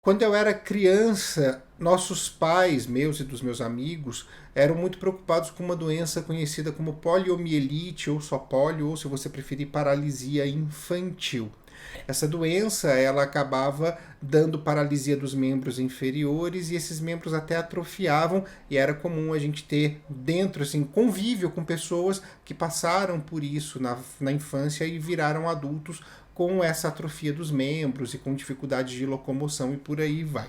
Quando eu era criança, nossos pais, meus e dos meus amigos, eram muito preocupados com uma doença conhecida como poliomielite, ou só polio, ou se você preferir, paralisia infantil. Essa doença, ela acabava dando paralisia dos membros inferiores e esses membros até atrofiavam e era comum a gente ter dentro, assim, convívio com pessoas que passaram por isso na infância e viraram adultos com essa atrofia dos membros e com dificuldade de locomoção e por aí vai.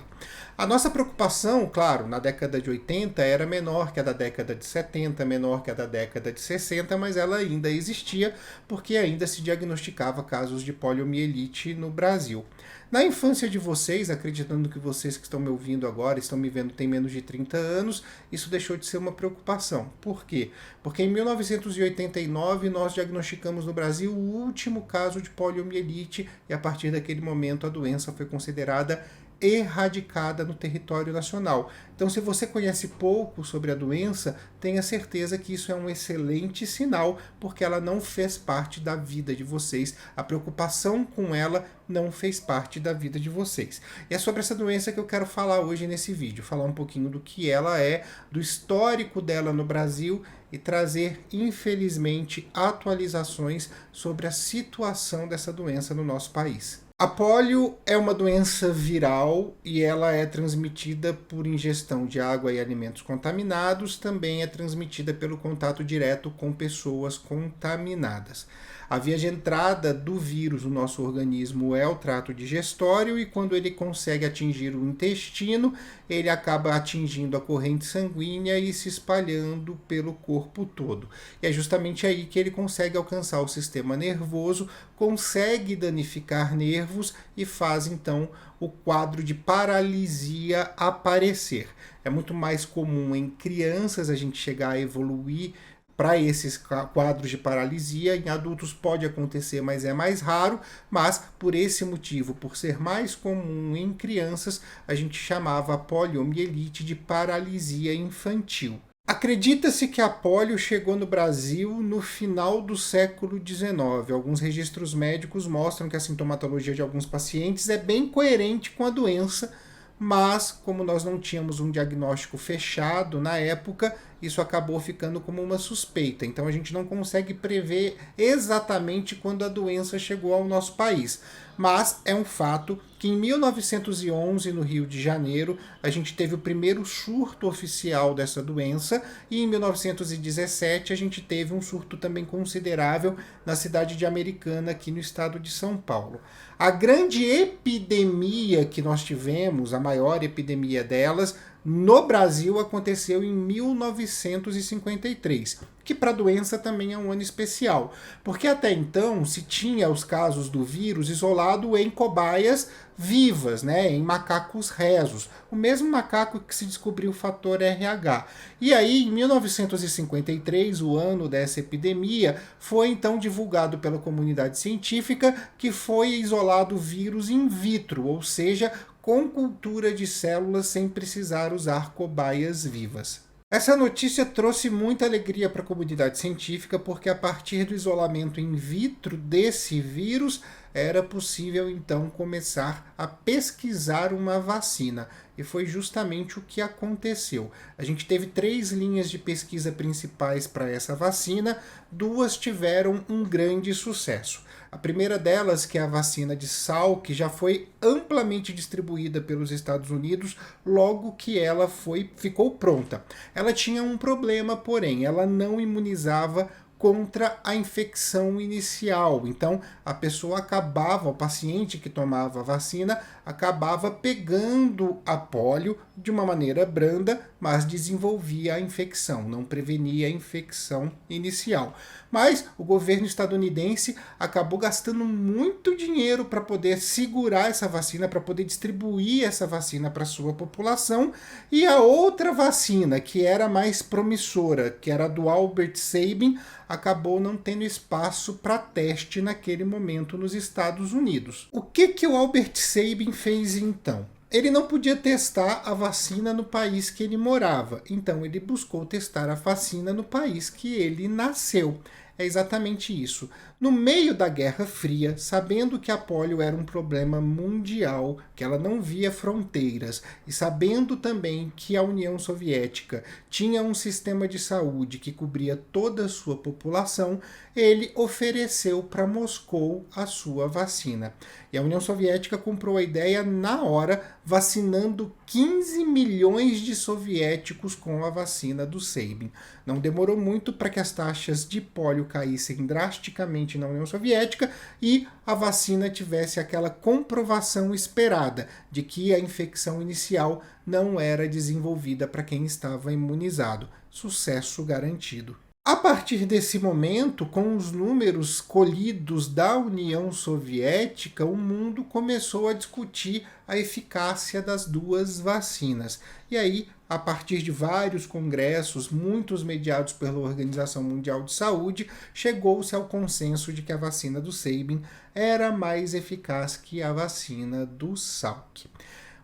A nossa preocupação, claro, na década de 80 era menor que a da década de 70, menor que a da década de 60, mas ela ainda existia porque ainda se diagnosticava casos de poliomielite no Brasil. Na infância de vocês, acreditando que vocês que estão me ouvindo agora, estão me vendo, têm menos de 30 anos, isso deixou de ser uma preocupação. Por quê? Porque em 1989 nós diagnosticamos no Brasil o último caso de poliomielite e a partir daquele momento a doença foi considerada erradicada no território nacional. Então, se você conhece pouco sobre a doença, tenha certeza que isso é um excelente sinal, porque ela não fez parte da vida de vocês. A preocupação com ela não fez parte da vida de vocês. E é sobre essa doença que eu quero falar hoje nesse vídeo, falar um pouquinho do que ela é, do histórico dela no Brasil e trazer, infelizmente, atualizações sobre a situação dessa doença no nosso país. A polio é uma doença viral e ela é transmitida por ingestão de água e alimentos contaminados, também é transmitida pelo contato direto com pessoas contaminadas. A via de entrada do vírus no nosso organismo é o trato digestório e quando ele consegue atingir o intestino, ele acaba atingindo a corrente sanguínea e se espalhando pelo corpo todo. E é justamente aí que ele consegue alcançar o sistema nervoso, consegue danificar nervos e faz então o quadro de paralisia aparecer. É muito mais comum em crianças a gente chegar a evoluir para esses quadros de paralisia. Em adultos pode acontecer, mas é mais raro. Mas por esse motivo, por ser mais comum em crianças, a gente chamava a poliomielite de paralisia infantil. Acredita-se que a polio chegou no Brasil no final do século XIX. Alguns registros médicos mostram que a sintomatologia de alguns pacientes é bem coerente com a doença, mas como nós não tínhamos um diagnóstico fechado na época, isso acabou ficando como uma suspeita. Então a gente não consegue prever exatamente quando a doença chegou ao nosso país. Mas é um fato que em 1911, no Rio de Janeiro, a gente teve o primeiro surto oficial dessa doença e em 1917 a gente teve um surto também considerável na cidade de Americana, aqui no estado de São Paulo. A grande epidemia que nós tivemos, a maior epidemia delas, no Brasil aconteceu em 1953, que para a doença também é um ano especial, porque até então se tinha os casos do vírus isolado em cobaias vivas, né, em macacos rezos, o mesmo macaco que se descobriu o fator RH. E aí, em 1953, o ano dessa epidemia, foi então divulgado pela comunidade científica que foi isolado o vírus in vitro, ou seja, com cultura de células sem precisar usar cobaias vivas. Essa notícia trouxe muita alegria para a comunidade científica porque a partir do isolamento in vitro desse vírus era possível então começar a pesquisar uma vacina. E foi justamente o que aconteceu. A gente teve 3 linhas de pesquisa principais para essa vacina, 2 tiveram um grande sucesso. A primeira delas, que é a vacina de Salk, já foi amplamente distribuída pelos Estados Unidos logo que ela ficou pronta. Ela tinha um problema, porém, ela não imunizava contra a infecção inicial. Então, a pessoa acabava, o paciente que tomava a vacina, acabava pegando a polio de uma maneira branda, mas desenvolvia a infecção, não prevenia a infecção inicial. Mas o governo estadunidense acabou gastando muito dinheiro para poder segurar essa vacina, para poder distribuir essa vacina para a sua população. E a outra vacina, que era mais promissora, que era a do Albert Sabin, acabou não tendo espaço para teste naquele momento nos Estados Unidos. O que o Albert Sabin fez então? Ele não podia testar a vacina no país que ele morava, então ele buscou testar a vacina no país que ele nasceu. É exatamente isso. No meio da Guerra Fria, sabendo que a polio era um problema mundial, que ela não via fronteiras, e sabendo também que a União Soviética tinha um sistema de saúde que cobria toda a sua população, ele ofereceu para Moscou a sua vacina. E a União Soviética comprou a ideia na hora, vacinando 15 milhões de soviéticos com a vacina do Sabin. Não demorou muito para que as taxas de polio caíssem drasticamente na União Soviética e a vacina tivesse aquela comprovação esperada de que a infecção inicial não era desenvolvida para quem estava imunizado. Sucesso garantido. A partir desse momento, com os números colhidos da União Soviética, o mundo começou a discutir a eficácia das duas vacinas. E aí, a partir de vários congressos, muitos mediados pela Organização Mundial de Saúde, chegou-se ao consenso de que a vacina do Sabin era mais eficaz que a vacina do Salk.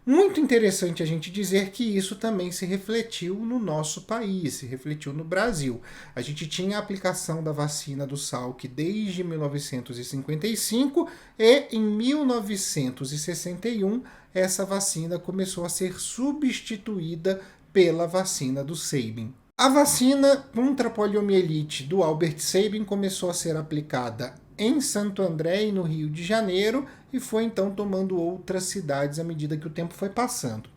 Muito interessante a gente dizer que isso também se refletiu no nosso país, se refletiu no Brasil. A gente tinha a aplicação da vacina do Salk desde 1955 e em 1961 essa vacina começou a ser substituída pela vacina do Sabin. A vacina contra a poliomielite do Albert Sabin começou a ser aplicada em Santo André e no Rio de Janeiro e foi então tomando outras cidades à medida que o tempo foi passando.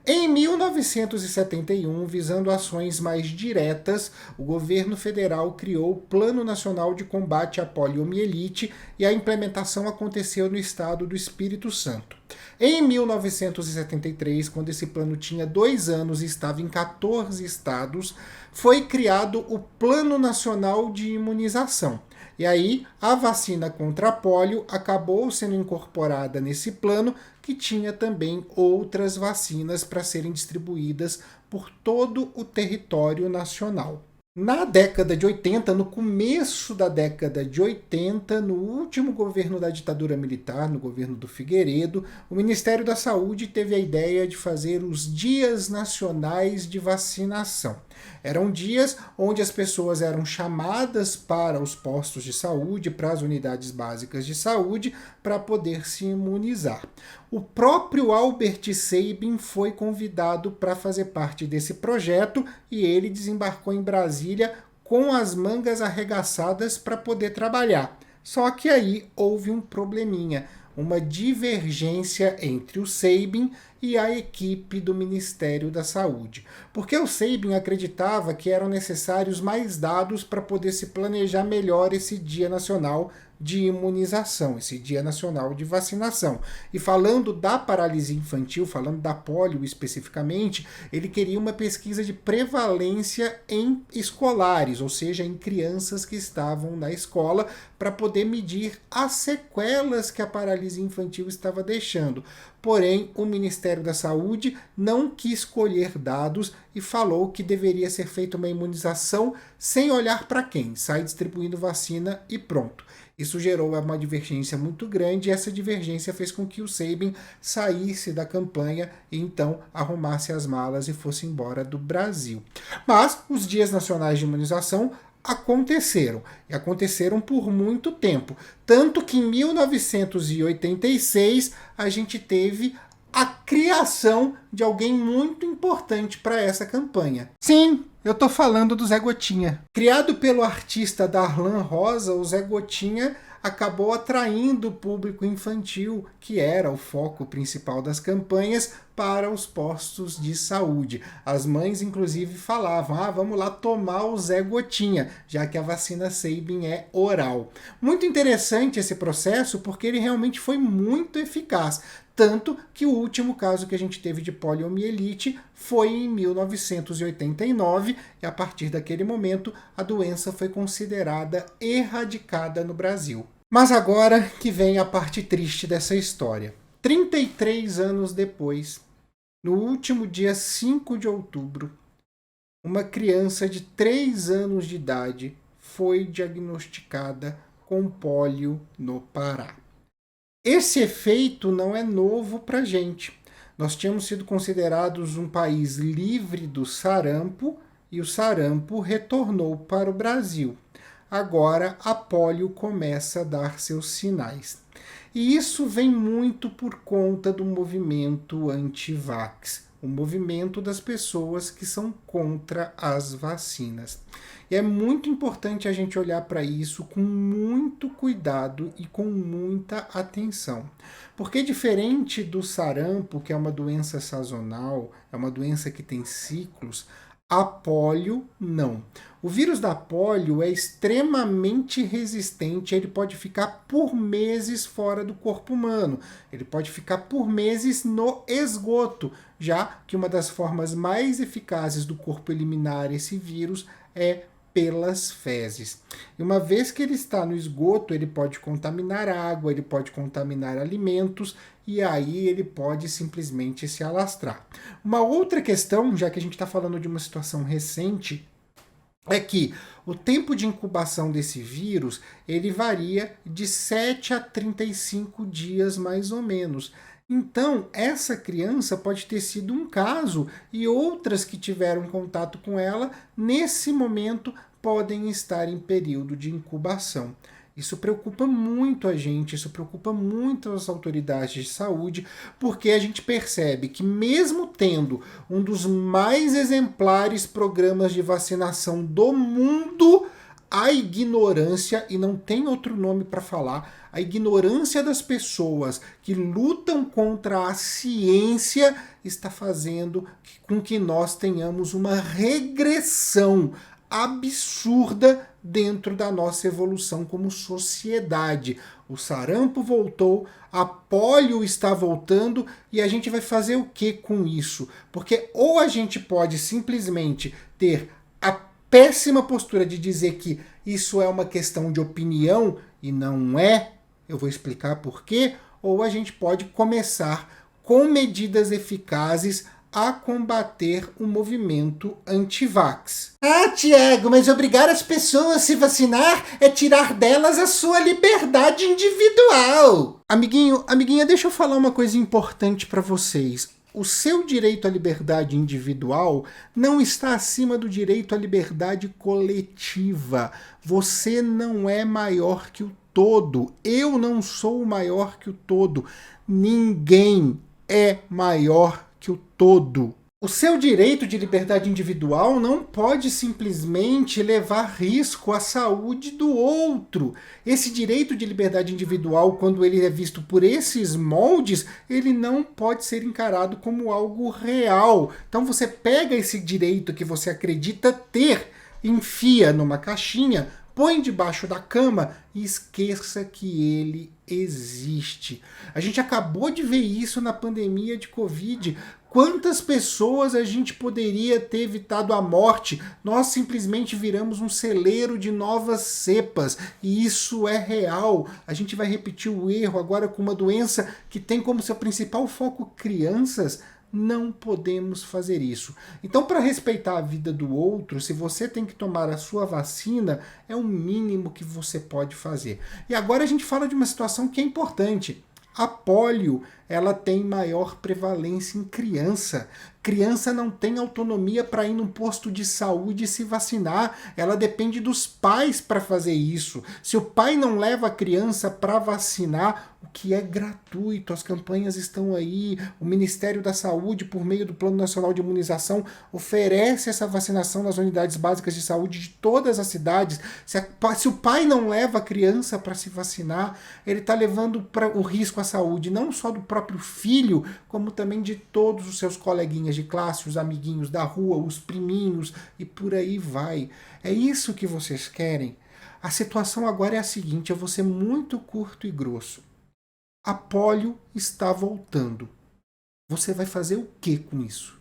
Em 1971, visando ações mais diretas, o governo federal criou o Plano Nacional de Combate à Poliomielite e a implementação aconteceu no estado do Espírito Santo. Em 1973, quando esse plano tinha 2 anos e estava em 14 estados, foi criado o Plano Nacional de Imunização. E aí, a vacina contra a polio acabou sendo incorporada nesse plano, que tinha também outras vacinas para serem distribuídas por todo o território nacional. Na década de 80, no começo da década de 80, no último governo da ditadura militar, no governo do Figueiredo, o Ministério da Saúde teve a ideia de fazer os Dias Nacionais de Vacinação. Eram dias onde as pessoas eram chamadas para os postos de saúde, para as unidades básicas de saúde, para poder se imunizar. O próprio Albert Sabin foi convidado para fazer parte desse projeto e ele desembarcou em Brasília com as mangas arregaçadas para poder trabalhar. Só que aí houve um probleminha, uma divergência entre o Sabin e a equipe do Ministério da Saúde. Porque o Sabin acreditava que eram necessários mais dados para poder se planejar melhor esse Dia Nacional de Imunização, esse Dia Nacional de Vacinação. E falando da paralisia infantil, falando da polio especificamente, ele queria uma pesquisa de prevalência em escolares, ou seja, em crianças que estavam na escola, para poder medir as sequelas que a paralisia infantil estava deixando. Porém, o Ministério da Saúde não quis colher dados e falou que deveria ser feita uma imunização sem olhar para quem, sai distribuindo vacina e pronto. Isso gerou uma divergência muito grande e essa divergência fez com que o Sabin saísse da campanha e então arrumasse as malas e fosse embora do Brasil. Mas os Dias Nacionais de Imunização aconteceram, e aconteceram por muito tempo. Tanto que em 1986 a gente teve a criação de alguém muito importante para essa campanha. Sim, eu tô falando do Zé Gotinha. Criado pelo artista Darlan Rosa, o Zé Gotinha acabou atraindo o público infantil, que era o foco principal das campanhas, para os postos de saúde. As mães, inclusive, falavam, vamos lá tomar o Zé Gotinha, já que a vacina Sabin é oral. Muito interessante esse processo, porque ele realmente foi muito eficaz. Tanto que o último caso que a gente teve de poliomielite foi em 1989, e a partir daquele momento a doença foi considerada erradicada no Brasil. Mas agora que vem a parte triste dessa história. 33 anos depois, no último dia 5 de outubro, uma criança de 3 anos de idade foi diagnosticada com pólio no Pará. Esse efeito não é novo para a gente. Nós tínhamos sido considerados um país livre do sarampo e o sarampo retornou para o Brasil. agora a polio começa a dar seus sinais. E isso vem muito por conta do movimento anti-vax, o movimento das pessoas que são contra as vacinas. E é muito importante a gente olhar para isso com muito cuidado e com muita atenção. Porque diferente do sarampo, que é uma doença sazonal, é uma doença que tem ciclos, a polio não. O vírus da polio é extremamente resistente, ele pode ficar por meses fora do corpo humano, ele pode ficar por meses no esgoto, já que uma das formas mais eficazes do corpo eliminar esse vírus é pelas fezes. E uma vez que ele está no esgoto, ele pode contaminar água, ele pode contaminar alimentos e aí ele pode simplesmente se alastrar. Uma outra questão, já que a gente está falando de uma situação recente, é que o tempo de incubação desse vírus ele varia de 7 a 35 dias mais ou menos. Então, essa criança pode ter sido um caso e outras que tiveram contato com ela, nesse momento, podem estar em período de incubação. Isso preocupa muito a gente, isso preocupa muito as autoridades de saúde, porque a gente percebe que mesmo tendo um dos mais exemplares programas de vacinação do mundo, a ignorância, e não tem outro nome para falar, a ignorância das pessoas que lutam contra a ciência está fazendo com que nós tenhamos uma regressão absurda dentro da nossa evolução como sociedade. O sarampo voltou, a polio está voltando e a gente vai fazer o que com isso? Porque ou a gente pode simplesmente ter a péssima postura de dizer que isso é uma questão de opinião e não é, eu vou explicar por quê, ou a gente pode começar com medidas eficazes a combater o movimento anti-vax. Ah, Tiago, mas obrigar as pessoas a se vacinar é tirar delas a sua liberdade individual. Amiguinha, deixa eu falar uma coisa importante para vocês. O seu direito à liberdade individual não está acima do direito à liberdade coletiva. Você não é maior que o todo. Eu não sou maior que o todo. Ninguém é maior que o todo. O seu direito de liberdade individual não pode simplesmente levar risco à saúde do outro. Esse direito de liberdade individual, quando ele é visto por esses moldes, ele não pode ser encarado como algo real. Então você pega esse direito que você acredita ter, enfia numa caixinha, põe debaixo da cama e esqueça que ele existe. A gente acabou de ver isso na pandemia de Covid. Quantas pessoas a gente poderia ter evitado a morte? Nós simplesmente viramos um celeiro de novas cepas e isso é real. A gente vai repetir o erro agora com uma doença que tem como seu principal foco crianças. Não podemos fazer isso. Então, para respeitar a vida do outro, se você tem que tomar a sua vacina, é o mínimo que você pode fazer. E agora a gente fala de uma situação que é importante. A polio, ela tem maior prevalência em criança. Criança não tem autonomia para ir num posto de saúde e se vacinar. Ela depende dos pais para fazer isso. Se o pai não leva a criança para vacinar, o que é gratuito, as campanhas estão aí, o Ministério da Saúde, por meio do Plano Nacional de Imunização, oferece essa vacinação nas unidades básicas de saúde de todas as cidades. Se o pai não leva a criança para se vacinar, ele está levando o risco à saúde, não só do próprio filho, como também de todos os seus coleguinhas de classe, os amiguinhos da rua, os priminhos e por aí vai. É isso que vocês querem? A situação agora é a seguinte, eu vou ser muito curto e grosso. A polio está voltando. Você vai fazer o que com isso?